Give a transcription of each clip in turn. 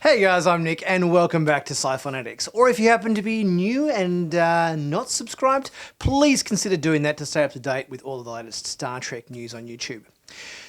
Hey guys, I'm Nick and welcome back to Sci-Finatics. Or if you happen to be new and not subscribed, please consider doing that to stay up to date with all of the latest Star Trek news on YouTube.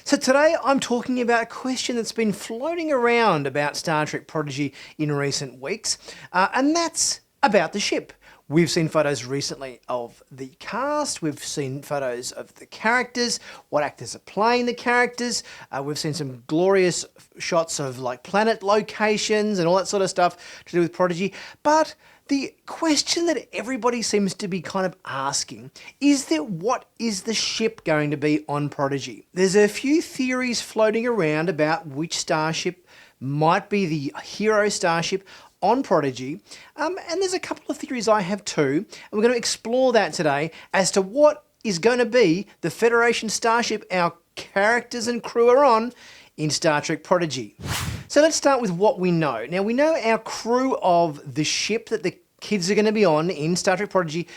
So today I'm talking about a question that's been floating around about Star Trek Prodigy in recent weeks, and that's about the ship. We've seen photos recently of the cast, we've seen photos of the characters, what actors are playing the characters, we've seen some glorious shots of like planet locations and all that sort of stuff to do with Prodigy, but the question that everybody seems to be kind of asking is that what is the ship going to be on Prodigy? There's a few theories floating around about which starship might be the hero starship on Prodigy, and there's a couple of theories I have too, and we're going to explore that today as to what is going to be the Federation Starship our characters and crew are on in Star Trek Prodigy. So let's start with what we know. Now we know our crew of the ship that the kids are going to be on in Star Trek Prodigy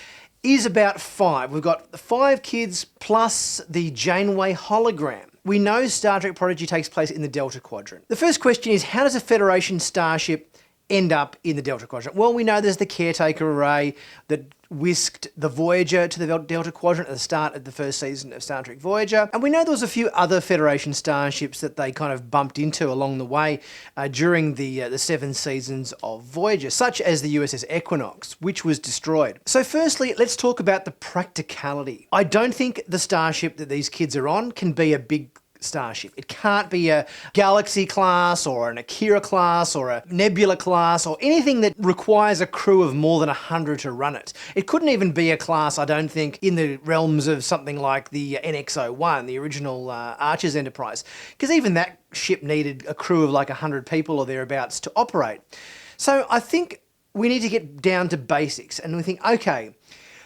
is about 5. We've got 5 kids plus the Janeway hologram. We know Star Trek Prodigy takes place in the Delta Quadrant. The first question is, how does a Federation Starship end up in the Delta Quadrant? Well, we know there's the caretaker array that whisked the Voyager to the Delta Quadrant at the start of the first season of Star Trek Voyager. And we know there was a few other Federation starships that they kind of bumped into along the way during the 7 seasons of Voyager, such as the USS Equinox, which was destroyed. So firstly, let's talk about the practicality. I don't think the starship that these kids are on can be a big starship. It can't be a Galaxy class or an Akira class or a Nebula class or anything that requires a crew of more than 100 to run it. It couldn't even be a class, I don't think, in the realms of something like the NX-01, the original Archer's Enterprise, because even that ship needed a crew of like 100 people or thereabouts to operate. So I think we need to get down to basics and we think, okay,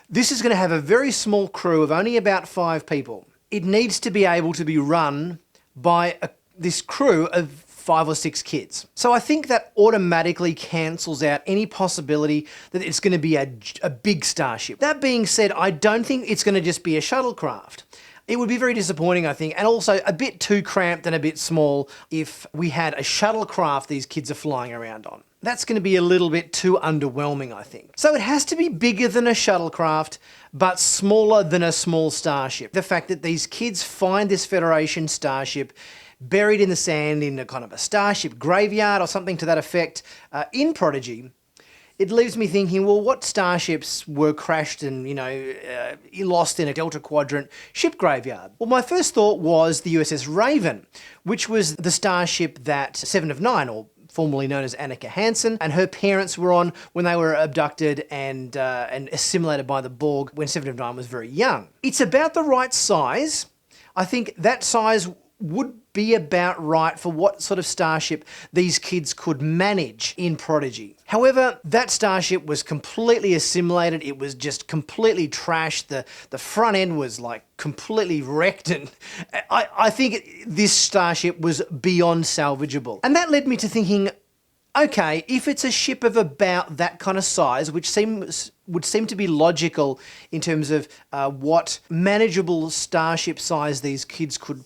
this is going to have a very small crew of only about 5 people. It needs to be able to be run by this crew of 5 or 6 kids. So I think that automatically cancels out any possibility that it's going to be a big starship. That being said, I don't think it's going to just be a shuttlecraft. It would be very disappointing, I think, and also a bit too cramped and a bit small if we had a shuttlecraft these kids are flying around on. That's going to be a little bit too underwhelming, I think. So it has to be bigger than a shuttlecraft, but smaller than a small starship. The fact that these kids find this Federation starship buried in the sand in a kind of a starship graveyard or something to that effect in Prodigy, it leaves me thinking, well, what starships were crashed and, lost in a Delta Quadrant ship graveyard? Well, my first thought was the USS Raven, which was the starship that 7 of 9, or formerly known as Annika Hansen, and her parents were on when they were abducted and assimilated by the Borg when 7 of 9 was very young. It's about the right size. I think that size would be about right for what sort of starship these kids could manage in Prodigy. However, that starship was completely assimilated. It was just completely trashed. The front end was like completely wrecked, and I think this starship was beyond salvageable. And that led me to thinking, okay, if it's a ship of about that kind of size, which would seem to be logical in terms of what manageable starship size these kids could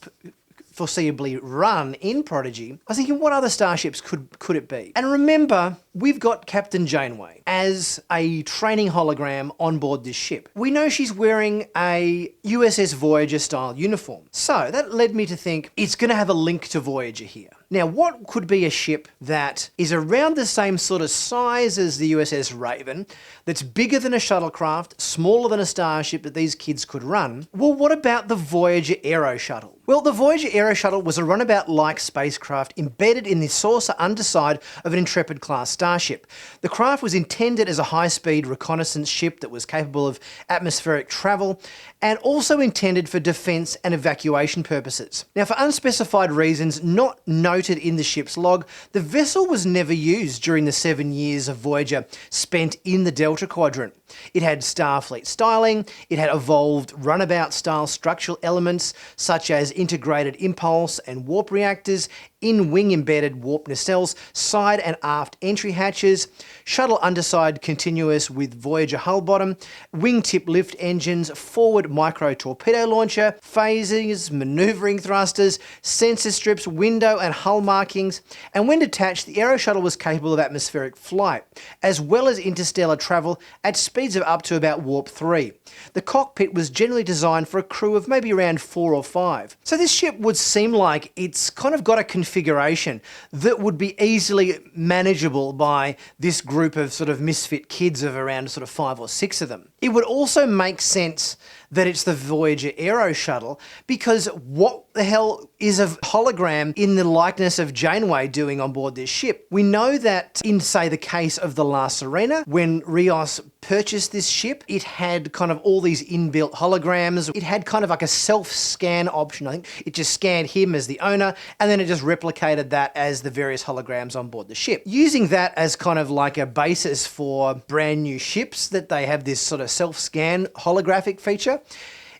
foreseeably run in Prodigy, I was thinking, what other starships could it be? And remember, we've got Captain Janeway as a training hologram on board this ship. We know she's wearing a USS Voyager style uniform. So that led me to think it's going to have a link to Voyager here. Now, what could be a ship that is around the same sort of size as the USS Raven, that's bigger than a shuttlecraft, smaller than a starship that these kids could run? Well, what about the Voyager Aeroshuttle? Well, the Voyager Aeroshuttle was a runabout-like spacecraft embedded in the saucer underside of an Intrepid-class starship. The craft was intended as a high-speed reconnaissance ship that was capable of atmospheric travel and also intended for defence and evacuation purposes. Now, for unspecified reasons not noted in the ship's log, the vessel was never used during the 7 years of Voyager spent in the Delta Quadrant. It had Starfleet styling, it had evolved runabout-style structural elements such as integrated impulse and warp reactors, in-wing embedded warp nacelles, side and aft entry hatches, shuttle underside continuous with Voyager hull bottom, wingtip lift engines, forward micro torpedo launcher, phasers, manoeuvring thrusters, sensor strips, window and hull markings, and when detached, the Aeroshuttle was capable of atmospheric flight, as well as interstellar travel at speeds of up to about warp 3. The cockpit was generally designed for a crew of maybe around 4 or 5. So this ship would seem like it's kind of got a configuration that would be easily manageable by this group of sort of misfit kids of around sort of 5 or 6 of them. It would also make sense that it's the Voyager Aeroshuttle, because what the hell is a hologram in the likeness of Janeway doing on board this ship? We know that in, say, the case of the La Sirena, when Rios purchased this ship, it had kind of all these inbuilt holograms. It had kind of like a self-scan option. I think it just scanned him as the owner, and then it just replicated that as the various holograms on board the ship. Using that as kind of like a basis for brand new ships, that they have this sort of self-scan holographic feature,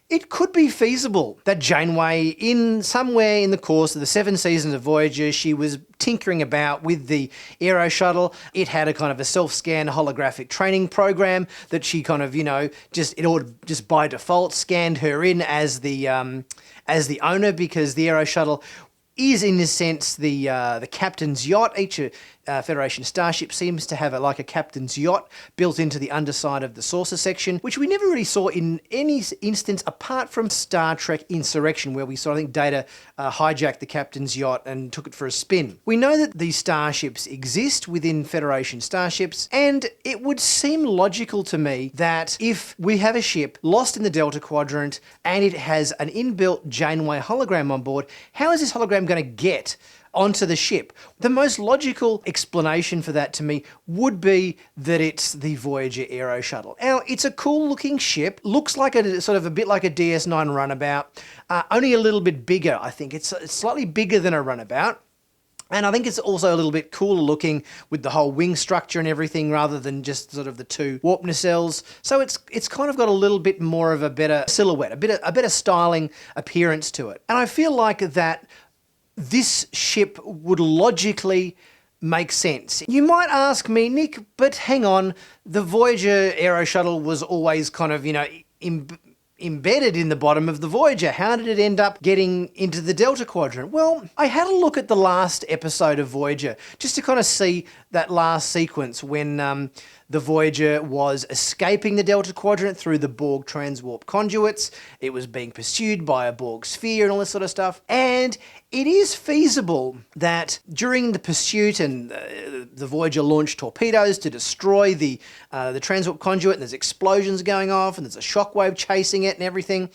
it could be feasible that Janeway, in somewhere in the course of the 7 seasons of Voyager, she was tinkering about with the Aeroshuttle. It had a kind of a self-scan holographic training program that she kind of, just by default scanned her in as the owner, because the Aeroshuttle is in a sense the captain's yacht. Each Federation Starship seems to have a captain's yacht built into the underside of the saucer section, which we never really saw in any instance apart from Star Trek Insurrection, where we saw, I think, Data hijacked the captain's yacht and took it for a spin. We know that these starships exist within Federation Starships, and it would seem logical to me that if we have a ship lost in the Delta Quadrant and it has an inbuilt Janeway hologram on board, how is this hologram going to get onto the ship? The most logical explanation for that to me would be that it's the Voyager Aeroshuttle. Now, it's a cool looking ship, looks like a bit like a DS9 runabout, only a little bit bigger, I think. It's slightly bigger than a runabout. And I think it's also a little bit cooler looking with the whole wing structure and everything, rather than just sort of the 2 warp nacelles. So it's kind of got a little bit more of a better silhouette, a better styling appearance to it. And I feel like that this ship would logically make sense. You might ask me, Nick, but hang on, the Voyager Aeroshuttle was always kind of, embedded in the bottom of the Voyager. How did it end up getting into the Delta Quadrant? Well, I had a look at the last episode of Voyager just to kind of see that last sequence when the Voyager was escaping the Delta Quadrant through the Borg transwarp conduits. It was being pursued by a Borg sphere and all this sort of stuff. And it is feasible that during the pursuit and the Voyager launched torpedoes to destroy the transwarp conduit, and there's explosions going off and there's a shockwave chasing it and everything.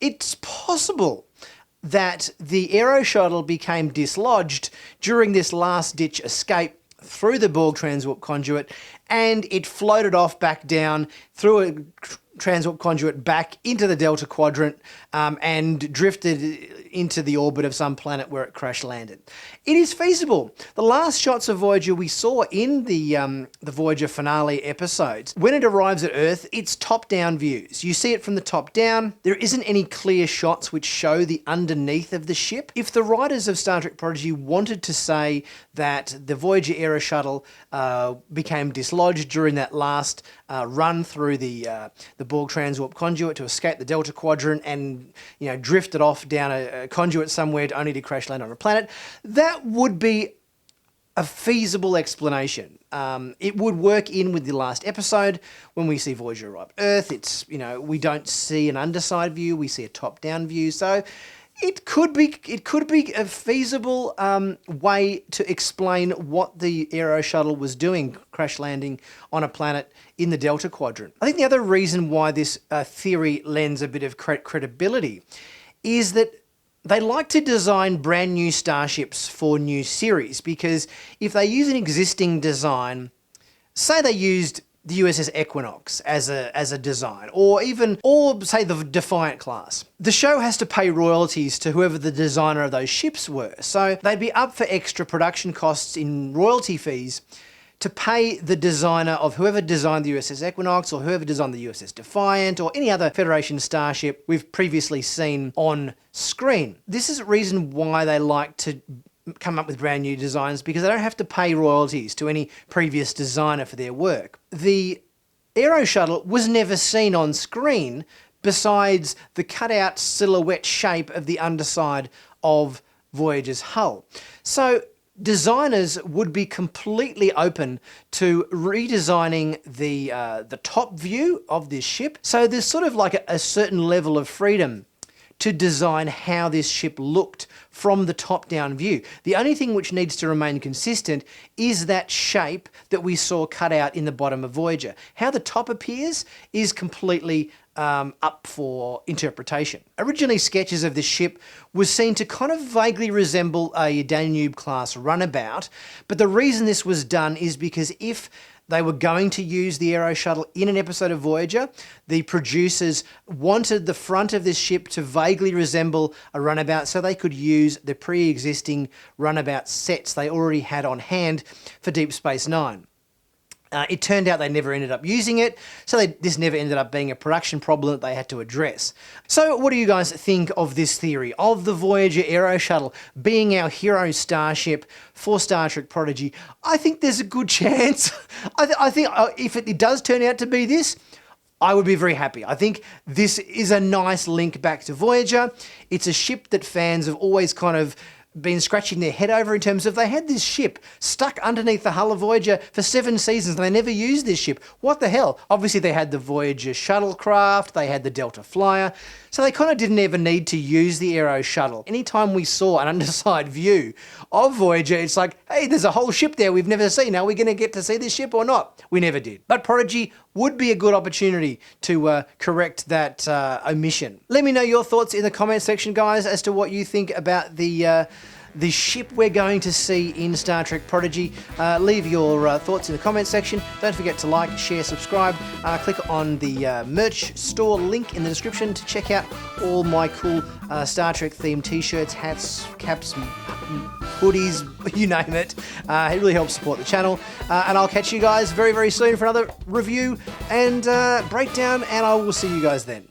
It's possible that the Aeroshuttle became dislodged during this last-ditch escape through the Borg transwarp conduit, and it floated off back down through a transwarp conduit back into the Delta Quadrant and drifted into the orbit of some planet where it crash landed. It is feasible. The last shots of Voyager we saw in the Voyager finale episodes, when it arrives at Earth, it's top-down views. You see it from the top down. There isn't any clear shots which show the underneath of the ship. If the writers of Star Trek Prodigy wanted to say that the Voyager Aeroshuttle became dislodged during that last run through the Borg transwarp conduit to escape the Delta Quadrant and drifted off down a conduit somewhere only to crash land on a planet, that would be a feasible explanation. It would work in with the last episode when we see Voyager arrive at Earth. It's we don't see an underside view, we see a top-down view. So it could be a feasible way to explain what the Aeroshuttle was doing, crash landing on a planet in the Delta Quadrant. I think the other reason why this theory lends a bit of credibility is that they like to design brand new starships for new series, because if they use an existing design, say they used the USS Equinox as a design, or say the Defiant class, the show has to pay royalties to whoever the designer of those ships were. So they'd be up for extra production costs in royalty fees to pay the designer of whoever designed the USS Equinox or whoever designed the USS Defiant or any other Federation starship we've previously seen on screen. This is a reason why they like to come up with brand new designs, because they don't have to pay royalties to any previous designer for their work. The Aeroshuttle was never seen on screen besides the cutout silhouette shape of the underside of Voyager's hull. So designers would be completely open to redesigning the top view of this ship. So there's sort of like a certain level of freedom to design how this ship looked from the top-down view. The only thing which needs to remain consistent is that shape that we saw cut out in the bottom of Voyager. How the top appears is completely up for interpretation. Originally, sketches of this ship was seen to kind of vaguely resemble a Danube-class runabout, but the reason this was done is because if they were going to use the Aeroshuttle in an episode of Voyager, the producers wanted the front of this ship to vaguely resemble a runabout so they could use the pre-existing runabout sets they already had on hand for Deep Space Nine. It turned out they never ended up using it, so this never ended up being a production problem that they had to address. So what do you guys think of this theory of the Voyager Aeroshuttle being our hero starship for Star Trek Prodigy? I think there's a good chance. I think if it does turn out to be this, I would be very happy. I think this is a nice link back to Voyager. It's a ship that fans have always kind of been scratching their head over, in terms of they had this ship stuck underneath the hull of Voyager for 7 seasons and they never used this ship. What the hell? Obviously they had the Voyager shuttlecraft, they had the Delta Flyer, so they kind of didn't ever need to use the Aeroshuttle. Anytime we saw an underside view of Voyager, it's like, hey, there's a whole ship there we've never seen. Are we going to get to see this ship or not? We never did. But Prodigy would be a good opportunity to correct that omission. Let me know your thoughts in the comment section, guys, as to what you think about the ship we're going to see in Star Trek Prodigy. Leave your thoughts in the comment section. Don't forget to like, share, subscribe. Click on the merch store link in the description to check out all my cool Star Trek themed t-shirts, hats, caps, hoodies, you name it. It really helps support the channel. And I'll catch you guys very, very soon for another review and breakdown, and I will see you guys then.